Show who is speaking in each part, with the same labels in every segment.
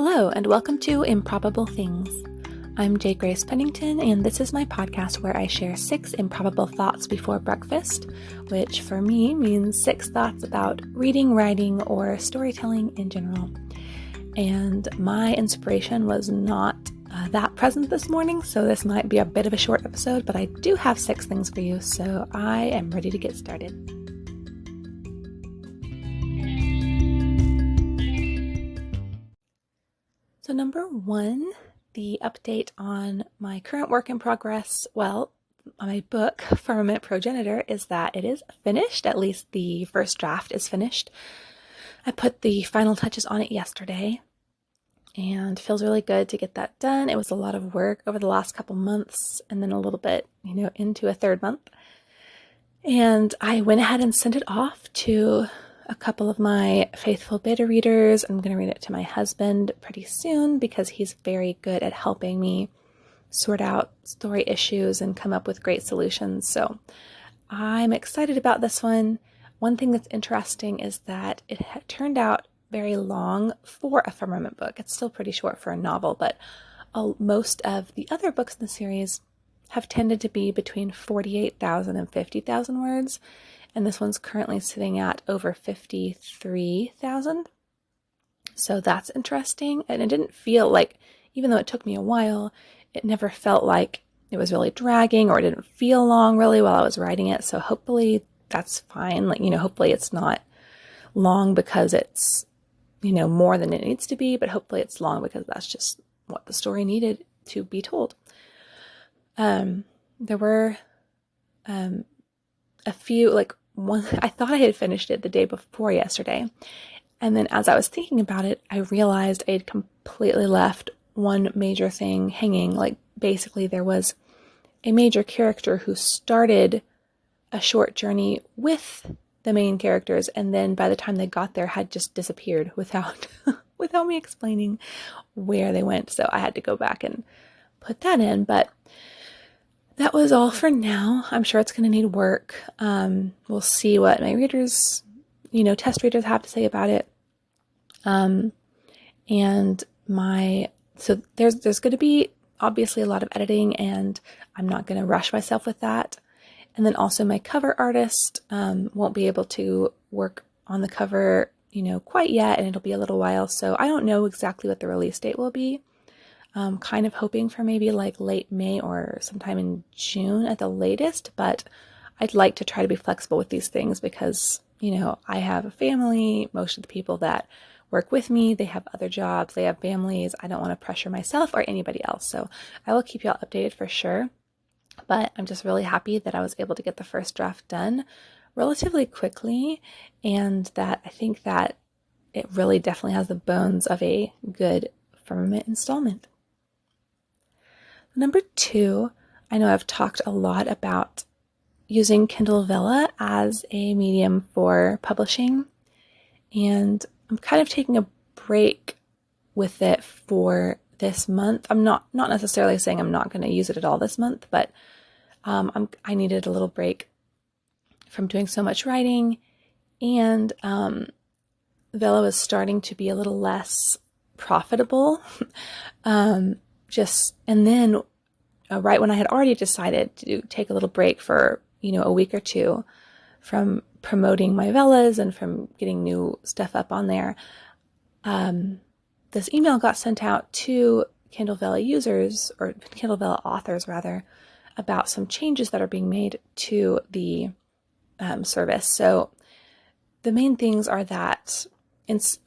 Speaker 1: Hello, and welcome to Improbable Things. I'm J. Grace Pennington, and this is my podcast where I share 6 improbable thoughts before breakfast, which for me means 6 thoughts about reading, writing, or storytelling in general. And my inspiration was not that present this morning, so this might be a bit of a short episode, but I do have 6 things for you, so I am ready to get started. So number 1, the update on my current work in progress, my book, Firmament Progenitor, is that it is finished. At least the first draft is finished. I put the final touches on it yesterday and it feels really good to get that done. It was a lot of work over the last couple months and then a little bit, into a third month. And I went ahead and sent it off to a couple of my faithful beta readers. I'm going to read it to my husband pretty soon because he's very good at helping me sort out story issues and come up with great solutions. So I'm excited about this one. One thing that's interesting is that it turned out very long for a Firmament book. It's still pretty short for a novel, but most of the other books in the series have tended to be between 48,000 and 50,000 words. And this one's currently sitting at over 53,000. So that's interesting. And it didn't feel like, even though it took me a while, it never felt like it was really dragging or it didn't feel long really while I was writing it. So hopefully that's fine. Hopefully it's not long because it's, more than it needs to be, but hopefully it's long because that's just what the story needed to be told. There were a few, I thought I had finished it the day before yesterday. And then as I was thinking about it, I realized I had completely left one major thing hanging. Basically there was a major character who started a short journey with the main characters. And then by the time they got there had just disappeared without me explaining where they went. So I had to go back and put that in, but that was all for now. I'm sure it's going to need work. We'll see what my readers, test readers have to say about it. So there's going to be obviously a lot of editing, and I'm not going to rush myself with that. And then also my cover artist won't be able to work on the cover, quite yet, and it'll be a little while. So I don't know exactly what the release date will be. Kind of hoping for maybe late May or sometime in June at the latest, but I'd like to try to be flexible with these things because, I have a family. Most of the people that work with me, they have other jobs, they have families. I don't want to pressure myself or anybody else. So I will keep y'all updated for sure. But I'm just really happy that I was able to get the first draft done relatively quickly, and that I think that it really definitely has the bones of a good Firmament installment. Number 2, I know I've talked a lot about using Kindle Vella as a medium for publishing, and I'm kind of taking a break with it for this month. I'm not necessarily saying I'm not going to use it at all this month, but I needed a little break from doing so much writing, and Vella was starting to be a little less profitable. And then right when I had already decided to take a little break for, a week or two from promoting my Vellas and from getting new stuff up on there, this email got sent out to Kindle Vella users, or Kindle Vella authors rather, about some changes that are being made to the service. So the main things are that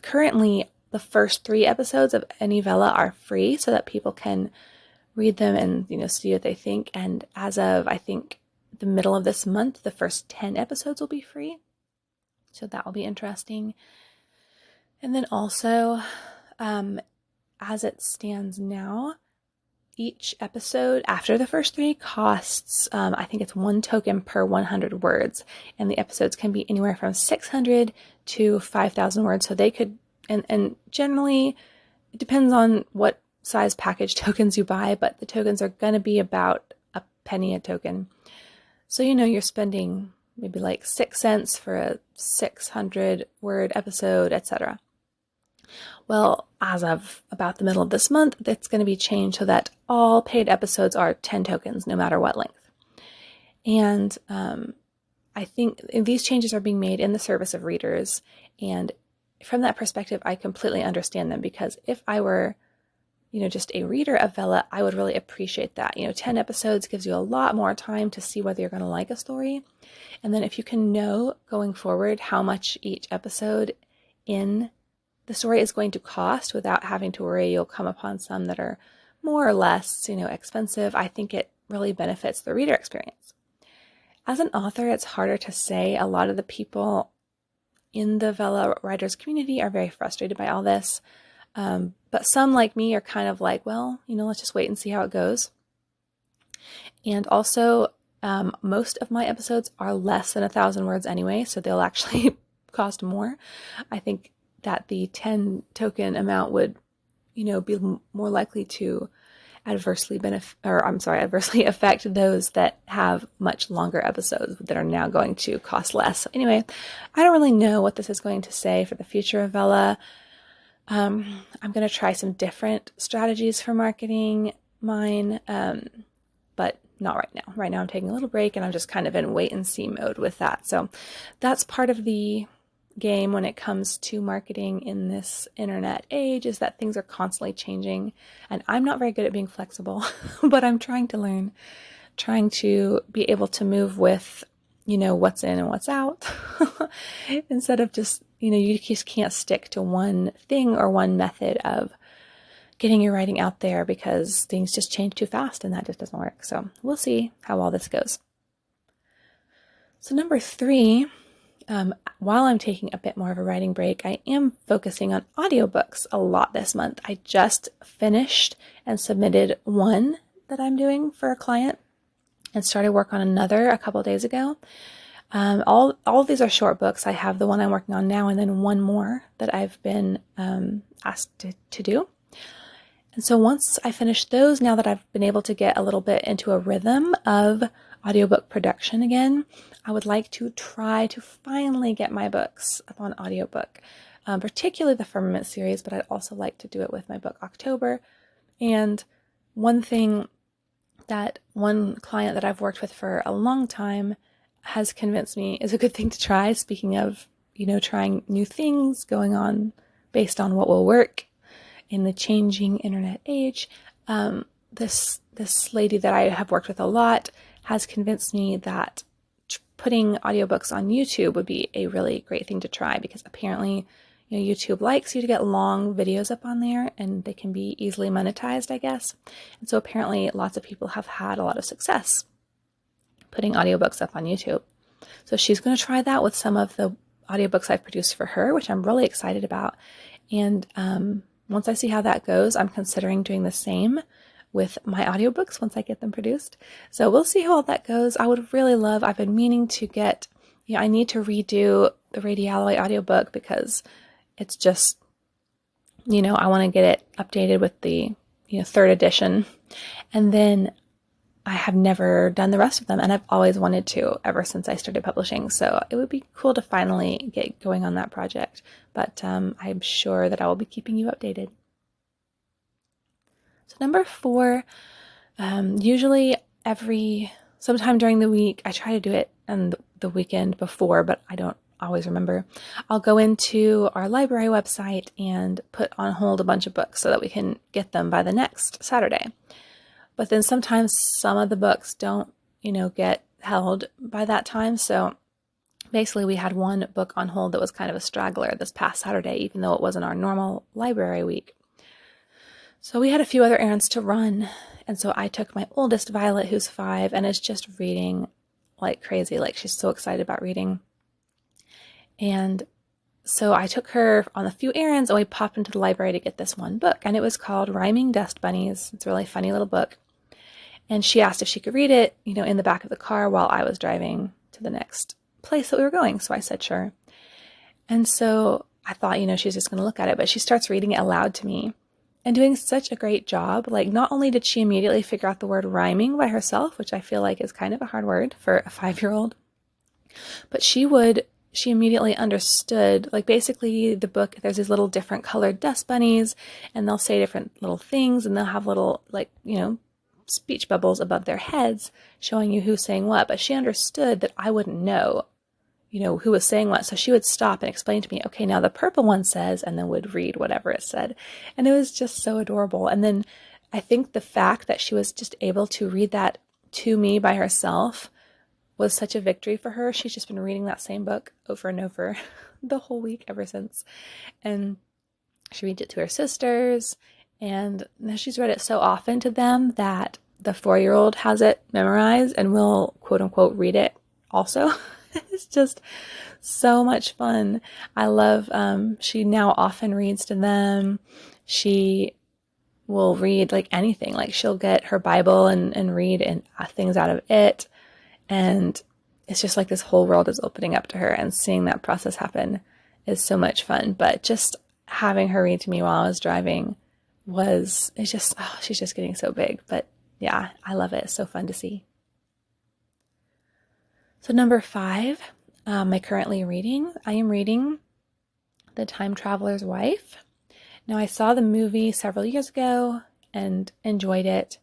Speaker 1: currently the first 3 episodes of any Vella are free so that people can read them and, see what they think. And as of, I think, the middle of this month, the first 10 episodes will be free. So that will be interesting. And then also, as it stands now, each episode after the first 3 costs, I think it's 1 token per 100 words. And the episodes can be anywhere from 600 to 5,000 words. So they could, and generally, it depends on what size package tokens you buy, but the tokens are going to be about a penny a token. So, you're spending maybe 6 cents for a 600 word episode, etc. Well, as of about the middle of this month, that's going to be changed so that all paid episodes are 10 tokens, no matter what length. And I think these changes are being made in the service of readers. And from that perspective, I completely understand them, because if I were, just a reader of Vella, I would really appreciate that. 10 episodes gives you a lot more time to see whether you're going to like a story. And then if you can know going forward how much each episode in the story is going to cost without having to worry you'll come upon some that are more or less, expensive, I think it really benefits the reader experience. As an author, it's harder to say. A lot of the people in the Vella writers community are very frustrated by all this. But some, like me, are kind of like, well, let's just wait and see how it goes. And also, most of my episodes are less than 1,000 words anyway, so they'll actually cost more. I think that the 10 token amount would, be more likely to adversely affect those that have much longer episodes that are now going to cost less. So anyway, I don't really know what this is going to say for the future of Vella. I'm going to try some different strategies for marketing mine, but not right now. Right now I'm taking a little break and I'm just kind of in wait and see mode with that. So that's part of the game when it comes to marketing in this internet age, is that things are constantly changing, and I'm not very good at being flexible, but I'm trying to learn, trying to be able to move with, what's in and what's out instead of just, you just can't stick to one thing or one method of getting your writing out there, because things just change too fast and that just doesn't work. So we'll see how all this goes. So number 3, while I'm taking a bit more of a writing break, I am focusing on audiobooks a lot this month. I just finished and submitted one that I'm doing for a client and started work on another a couple days ago. All of these are short books. I have the one I'm working on now and then one more that I've been asked to do. And so once I finish those, now that I've been able to get a little bit into a rhythm of audiobook production again, I would like to try to finally get my books up on audiobook, particularly the Firmament series, but I'd also like to do it with my book October. And one thing that one client that I've worked with for a long time has convinced me is a good thing to try, speaking of, trying new things, going on based on what will work in the changing internet age. This lady that I have worked with a lot has convinced me that putting audiobooks on YouTube would be a really great thing to try, because apparently, YouTube likes you to get long videos up on there and they can be easily monetized, I guess. And so apparently lots of people have had a lot of success putting audiobooks up on YouTube. So she's going to try that with some of the audiobooks I've produced for her, which I'm really excited about. And once I see how that goes, I'm considering doing the same with my audiobooks once I get them produced. So we'll see how all that goes. I would really love, I've been meaning to get, I need to redo the Radialloy audiobook, because it's just, I want to get it updated with the, 3rd edition. And then I have never done the rest of them, and I've always wanted to ever since I started publishing. So it would be cool to finally get going on that project. But I'm sure that I will be keeping you updated. So number 4, usually sometime during the week, I try to do it on the weekend before, but I don't always remember. I'll go into our library website and put on hold a bunch of books so that we can get them by the next Saturday. But then sometimes some of the books don't, get held by that time. So basically we had one book on hold that was kind of a straggler this past Saturday, even though it wasn't our normal library week. So we had a few other errands to run. And so I took my oldest, Violet, who's 5, and is just reading like crazy. Like, she's so excited about reading. And so I took her on a few errands and we popped into the library to get this one book. And it was called Rhyming Dust Bunnies. It's a really funny little book. And she asked if she could read it, in the back of the car while I was driving to the next place that we were going. So I said, sure. And so I thought, she's just going to look at it, but she starts reading it aloud to me and doing such a great job. Like, not only did she immediately figure out the word rhyming by herself, which I feel like is kind of a hard word for a 5-year-old, but she she immediately understood, like basically the book, there's these little different colored dust bunnies, and they'll say different little things, and they'll have little, like, speech bubbles above their heads showing you who's saying what. But she understood that I wouldn't know, who was saying what. So she would stop and explain to me, okay, now the purple one says, and then would read whatever it said. And it was just so adorable. And then I think the fact that she was just able to read that to me by herself was such a victory for her. She's just been reading that same book over and over the whole week ever since. And she reads it to her sisters, and now she's read it so often to them that the 4-year-old has it memorized and will quote unquote read it also. It's just so much fun. I love, she now often reads to them. She will read like anything, like she'll get her Bible and read and things out of it. And it's just like this whole world is opening up to her, and seeing that process happen is so much fun. But just having her read to me while I was driving it's just, she's just getting so big. But yeah, I love it. It's so fun to see. So number 5, I am reading The Time Traveler's Wife. Now, I saw the movie several years ago and enjoyed it.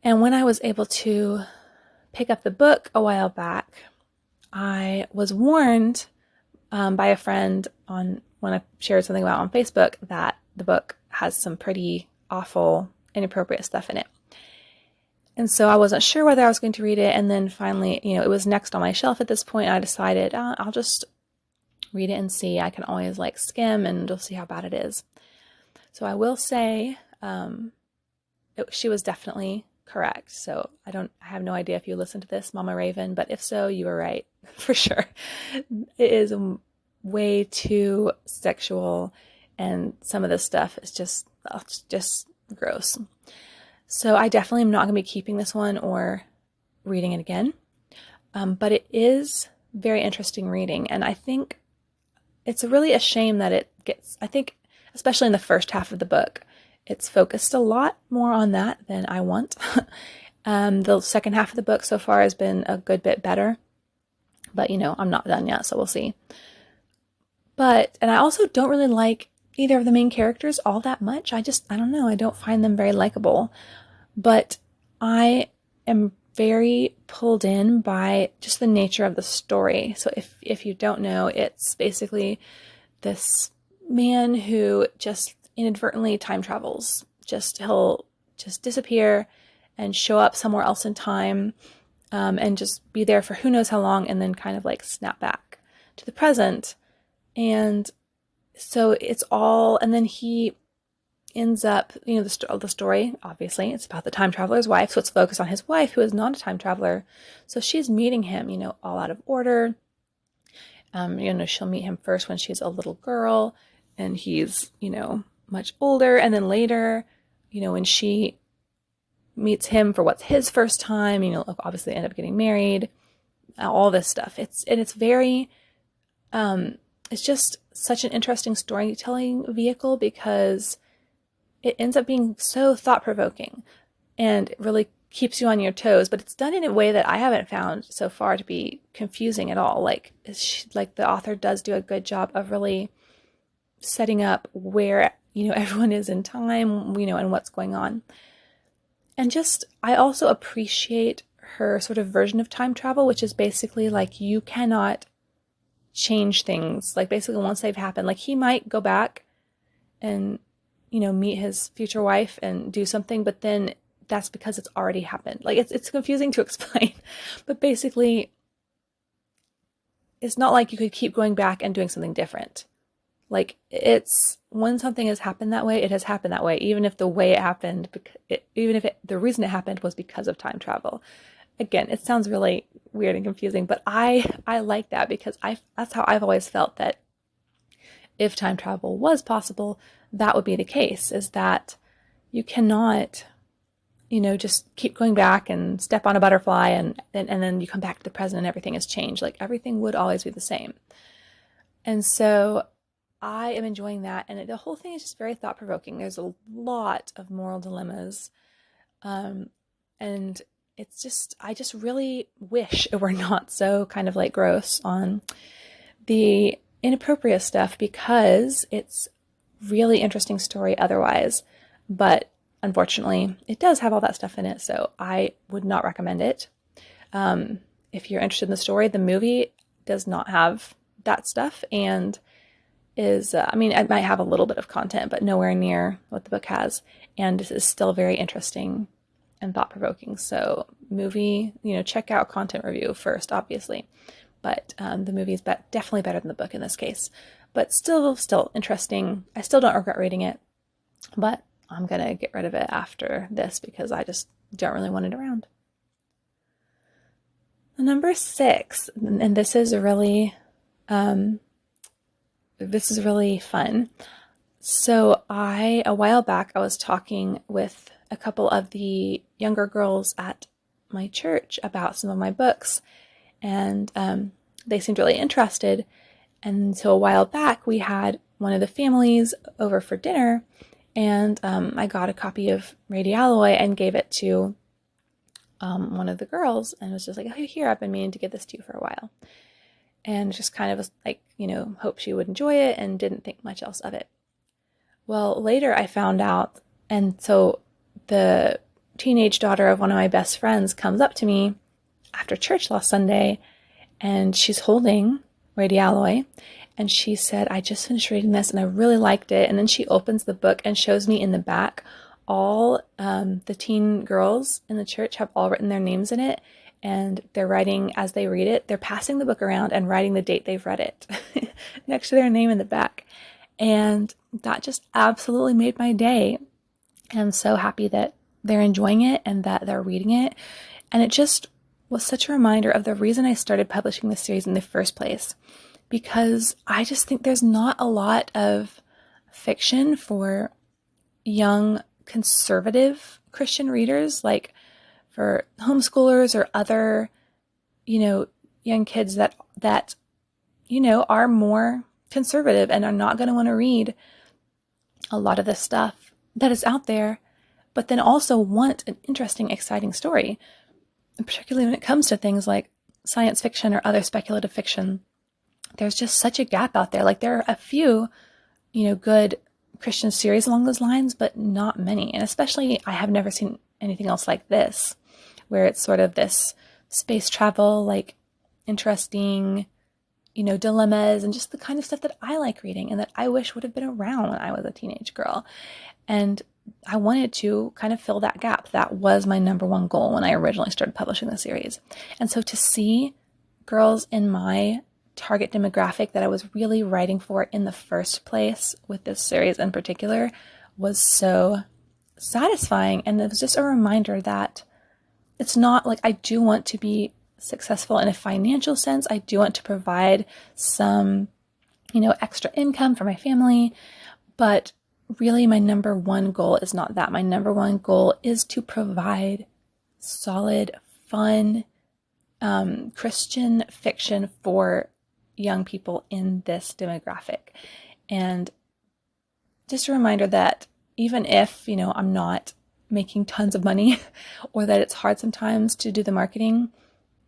Speaker 1: And when I was able to pick up the book a while back, I was warned by a friend when I shared something about on Facebook that the book has some pretty awful, inappropriate stuff in it. And so I wasn't sure whether I was going to read it. And then finally, it was next on my shelf at this point. I decided I'll just read it and see. I can always skim and we'll see how bad it is. So I will say she was definitely correct. So I have no idea if you listened to this, Mama Raven, but if so, you were right for sure. It is way too sexual, and some of this stuff is just gross. So I definitely am not going to be keeping this one or reading it again. But it is very interesting reading, and I think it's really a shame that I think, especially in the first half of the book, it's focused a lot more on that than I want. The second half of the book so far has been a good bit better, but I'm not done yet, so we'll see. And I also don't really like either of the main characters all that much. I don't know. I don't find them very likable, but I am very pulled in by just the nature of the story. So if you don't know, it's basically this man who just inadvertently time travels. He'll just disappear and show up somewhere else in time, and just be there for who knows how long, and then kind of snap back to the present. And so it's all, and then he ends up, the story, obviously, it's about the time traveler's wife, so it's focused on his wife, who is not a time traveler. So she's meeting him, all out of order. She'll meet him first when she's a little girl, and he's, much older. And then later, when she meets him for what's his first time, obviously they end up getting married, all this stuff. It's very, it's just such an interesting storytelling vehicle, because it ends up being so thought-provoking and it really keeps you on your toes, but it's done in a way that I haven't found so far to be confusing at all. The author does do a good job of really setting up where, everyone is in time, and what's going on. And I also appreciate her sort of version of time travel, which is basically you cannot change things. Basically once they've happened, he might go back and, meet his future wife and do something, but then that's because it's already happened. It's confusing to explain, but basically it's not like you could keep going back and doing something different. It's when something has happened that way, it has happened that way, even if the way it happened, the reason it happened was because of time travel. Again, it sounds really weird and confusing, but I like that, because that's how I've always felt that if time travel was possible, that would be the case, is that you cannot, just keep going back and step on a butterfly and then you come back to the present and everything has changed. Everything would always be the same. And so I am enjoying that. And the whole thing is just very thought-provoking. There's a lot of moral dilemmas. And I just really wish it were not so kind of like gross on the inappropriate stuff, because it's really interesting story otherwise. But unfortunately, it does have all that stuff in it, so I would not recommend it. If you're interested in the story, the movie does not have that stuff, and is, I mean, it might have a little bit of content, but nowhere near what the book has, and this is still very interesting and thought-provoking. So movie, check out content review first, obviously, but the movie is definitely better than the book in this case, but still interesting. I still don't regret reading it, but I'm gonna get rid of it after this because I just don't really want it around. Number 6, and this is really fun. So a while back, I was talking with a couple of the younger girls at my church about some of my books, and they seemed really interested. And so a while back, we had one of the families over for dinner, and I got a copy of Rady Alloy and gave it to one of the girls, and was just like, oh, here, I've been meaning to give this to you for a while. And just kind of was like, hope she would enjoy it, and didn't think much else of it. Well, later I found out, and so the teenage daughter of one of my best friends comes up to me after church last Sunday, and she's holding Rady Alloy, and she said, I just finished reading this and I really liked it. And then she opens the book and shows me in the back all the teen girls in the church have all written their names in it, and they're writing as they read it. They're passing the book around and writing the date they've read it next to their name in the back. And that just absolutely made my day. And I'm so happy that they're enjoying it and that they're reading it. And it just was such a reminder of the reason I started publishing this series in the first place, because I just think there's not a lot of fiction for young conservative Christian readers, like for homeschoolers or other, young kids that are more conservative and are not going to want to read a lot of the stuff that is out there, but then also want an interesting, exciting story. And particularly when it comes to things like science fiction or other speculative fiction, there's just such a gap out there. Like there are a few, good Christian series along those lines, but not many. And especially I have never seen anything else like this, where it's sort of this space travel, like interesting, dilemmas, and just the kind of stuff that I like reading and that I wish would have been around when I was a teenage girl. And I wanted to kind of fill that gap. That was my number one goal when I originally started publishing the series. And so to see girls in my target demographic that I was really writing for in the first place with this series in particular was so satisfying. And it was just a reminder that it's not like I do want to be successful in a financial sense. I do want to provide some, extra income for my family, but really my number one goal is not that. My number one goal is to provide solid, fun, Christian fiction for young people in this demographic. And just a reminder that even if, I'm not making tons of money or that it's hard sometimes to do the marketing,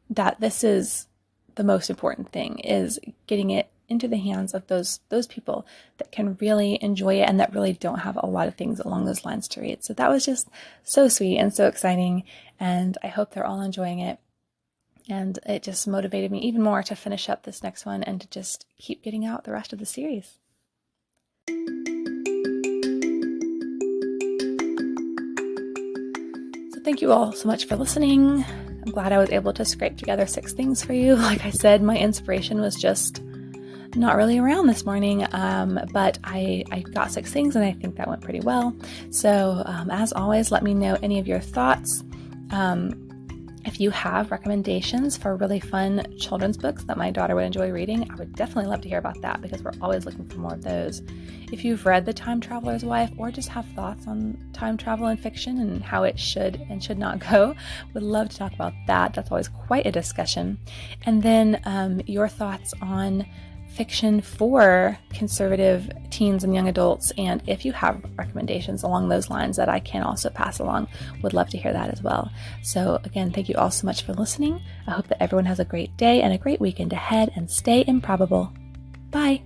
Speaker 1: that this is the most important thing, is getting it into the hands of those people that can really enjoy it and that really don't have a lot of things along those lines to read. So that was just so sweet and so exciting, and I hope they're all enjoying it. And it just motivated me even more to finish up this next one and to just keep getting out the rest of the series. So thank you all so much for listening. I'm glad I was able to scrape together 6 things for you. Like I said, my inspiration was just not really around this morning, but I got 6 things and I think that went pretty well. So as always, let me know any of your thoughts. If you have recommendations for really fun children's books that my daughter would enjoy reading, I would definitely love to hear about that, because we're always looking for more of those. If you've read The Time Traveler's Wife or just have thoughts on time travel and fiction and how it should and should not go, would love to talk about that. That's always quite a discussion. And then your thoughts on fiction for conservative teens and young adults. And if you have recommendations along those lines that I can also pass along, would love to hear that as well. So again, thank you all so much for listening. I hope that everyone has a great day and a great weekend ahead, and stay improbable. Bye.